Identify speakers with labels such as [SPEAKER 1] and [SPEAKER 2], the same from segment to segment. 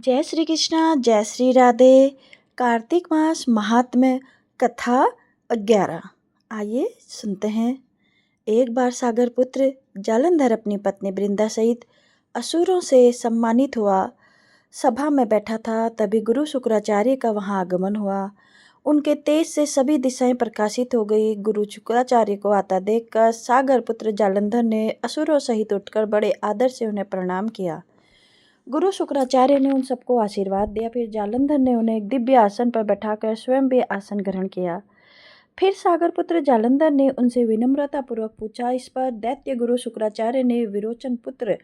[SPEAKER 1] जय श्री कृष्णा, जय श्री राधे। कार्तिक मास महात्म्य कथा 11। आइए सुनते हैं। एक बार सागर पुत्र जालंधर अपनी पत्नी वृंदा सहित असुरों से सम्मानित हुआ सभा में बैठा था। तभी गुरु शुक्राचार्य का वहां आगमन हुआ। उनके तेज से सभी दिशाएं प्रकाशित हो गई। गुरु शुक्राचार्य को आता देखकर सागर पुत्र जालंधर ने असुरों सहित उठकर बड़े आदर से उन्हें प्रणाम किया। गुरु शुक्राचार्य ने उन सबको आशीर्वाद दिया। फिर जालंधर ने उन्हें एक दिव्य आसन पर बैठाकर स्वयं भी आसन ग्रहण किया। फिर सागर पुत्र जालंधर ने उनसे विनम्रता पूर्वक पूछा। इस पर दैत्य गुरु शुक्राचार्य ने विरोचन पुत्र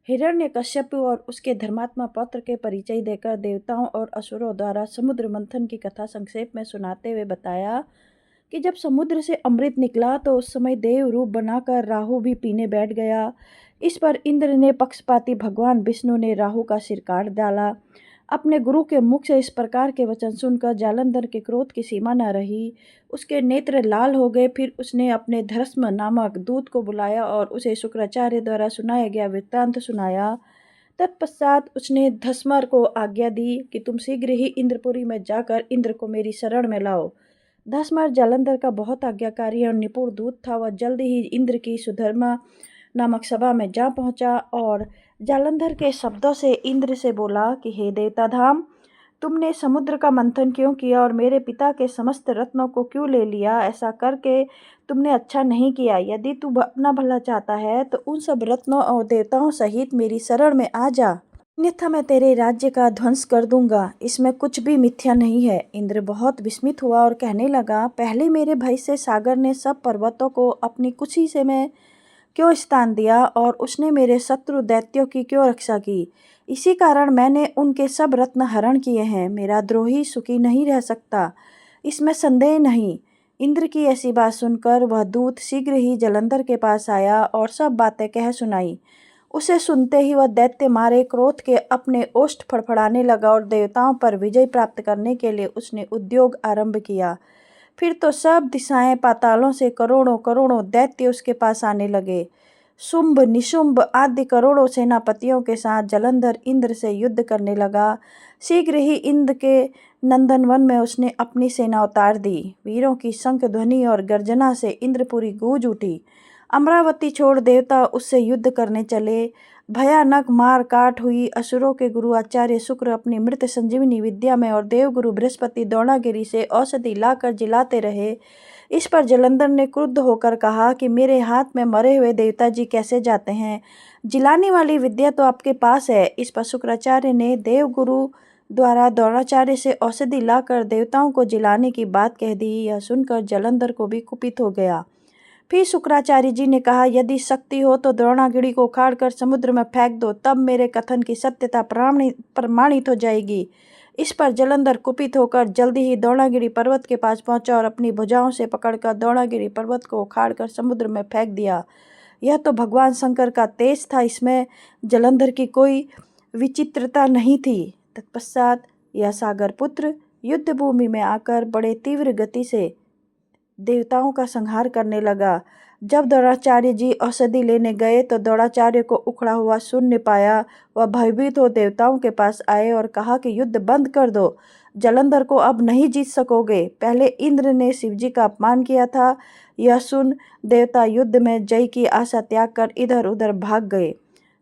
[SPEAKER 1] हिरण्यकश्यप और उसके धर्मात्मा पौत्र के परिचय देकर देवताओं और असुरों द्वारा समुद्र मंथन की कथा संक्षेप में सुनाते हुए बताया कि जब समुद्र से अमृत निकला तो उस समय देव रूप बनाकर राहु भी पीने बैठ गया। इस पर इंद्र ने पक्षपाती भगवान विष्णु ने राहु का सिर काट डाला। अपने गुरु के मुख से इस प्रकार के वचन सुनकर जालंधर के क्रोध की सीमा न रही। उसके नेत्र लाल हो गए। फिर उसने अपने धर्ष्म नामक दूत को बुलाया और उसे शुक्राचार्य द्वारा सुनाया गया वृत्तांत सुनाया। तत्पश्चात उसने धस्मर को आज्ञा दी कि तुम शीघ्र ही इंद्रपुरी में जाकर इंद्र को मेरी शरण में लाओ। धस्मर जालंधर का बहुत आज्ञाकारी और निपुण दूत था। वह जल्दी ही इंद्र की सुधर्मा नामक सभा में जा पहुंचा और जालंधर के शब्दों से इंद्र से बोला कि हे देवता धाम, तुमने समुद्र का मंथन क्यों किया और मेरे पिता के समस्त रत्नों को क्यों ले लिया? ऐसा करके तुमने अच्छा नहीं किया। यदि तू अपना भला चाहता है तो उन सब रत्नों और देवताओं सहित मेरी शरण में आ जा, अन्यथा मैं तेरे राज्य का ध्वंस कर दूंगा। इसमें कुछ भी मिथ्या नहीं है। इंद्र बहुत विस्मित हुआ और कहने लगा, पहले मेरे भय से सागर ने सब पर्वतों को अपनी कुशी से मैं क्यों स्थान दिया और उसने मेरे शत्रु दैत्यों की क्यों रक्षा की? इसी कारण मैंने उनके सब रत्न हरण किए हैं। मेरा द्रोही सुखी नहीं रह सकता, इसमें संदेह नहीं। इंद्र की ऐसी बात सुनकर वह दूत शीघ्र ही जालंधर के पास आया और सब बातें कह सुनाई। उसे सुनते ही वह दैत्य मारे क्रोध के अपने ओष्ठ फड़फड़ाने लगा और देवताओं पर विजय प्राप्त करने के लिए उसने उद्योग आरंभ किया। फिर तो सब दिशाएं पातालों से करोड़ों करोड़ों दैत्य उसके पास आने लगे। शुंभ निशुंभ आदि करोड़ों सेनापतियों के साथ जालंधर इंद्र से युद्ध करने लगा। शीघ्र ही इंद्र के नंदनवन में उसने अपनी सेना उतार दी। वीरों की शंख ध्वनि और गर्जना से इंद्रपुरी गूंज उठी। अमरावती छोड़ देवता उससे युद्ध करने चले। भयानक मार काट हुई। असुरों के गुरु आचार्य शुक्र अपनी मृत संजीवनी विद्या में और देवगुरु बृहस्पति द्रोणागिरी से औषधि लाकर जिलाते रहे। इस पर जालंधर ने क्रुद्ध होकर कहा कि मेरे हाथ में मरे हुए देवता जी कैसे जाते हैं? जिलाने वाली विद्या तो आपके पास है। इस पर शुक्राचार्य ने देवगुरु द्वारा द्रोणाचार्य से औषधि लाकर देवताओं को जिलाने की बात कह दी। यह सुनकर जालंधर को भी कुपित हो गया। फिर शुक्राचार्य जी ने कहा, यदि शक्ति हो तो द्रोणागिरी को उखाड़कर समुद्र में फेंक दो, तब मेरे कथन की सत्यता प्रमाणित हो जाएगी। इस पर जालंधर कुपित होकर जल्दी ही द्रोणागिरी पर्वत के पास पहुंचा और अपनी भुजाओं से पकड़कर द्रोणागिरी पर्वत को उखाड़कर समुद्र में फेंक दिया। यह तो भगवान शंकर का तेज था, इसमें जालंधर की कोई विचित्रता नहीं थी। तत्पश्चात यह सागर पुत्र युद्ध भूमि में आकर बड़े तीव्र गति से देवताओं का संहार करने लगा। जब द्रोणाचार्य जी औषधि लेने गए तो द्रोणाचार्य को उखड़ा हुआ शून्य पाया। वह भयभीत हो देवताओं के पास आए और कहा कि युद्ध बंद कर दो, जालंधर को अब नहीं जीत सकोगे। पहले इंद्र ने शिवजी का अपमान किया था। यह सुन देवता युद्ध में जय की आशा त्याग कर इधर उधर भाग गए।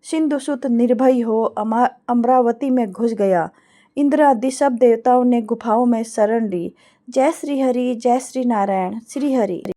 [SPEAKER 1] सिंधुसुत निर्भय हो अमरावती में घुस गया। इंद्र आदि सब देवताओं ने गुफाओं में शरण ली। जय श्री हरि, जय श्री नारायण, श्री हरि।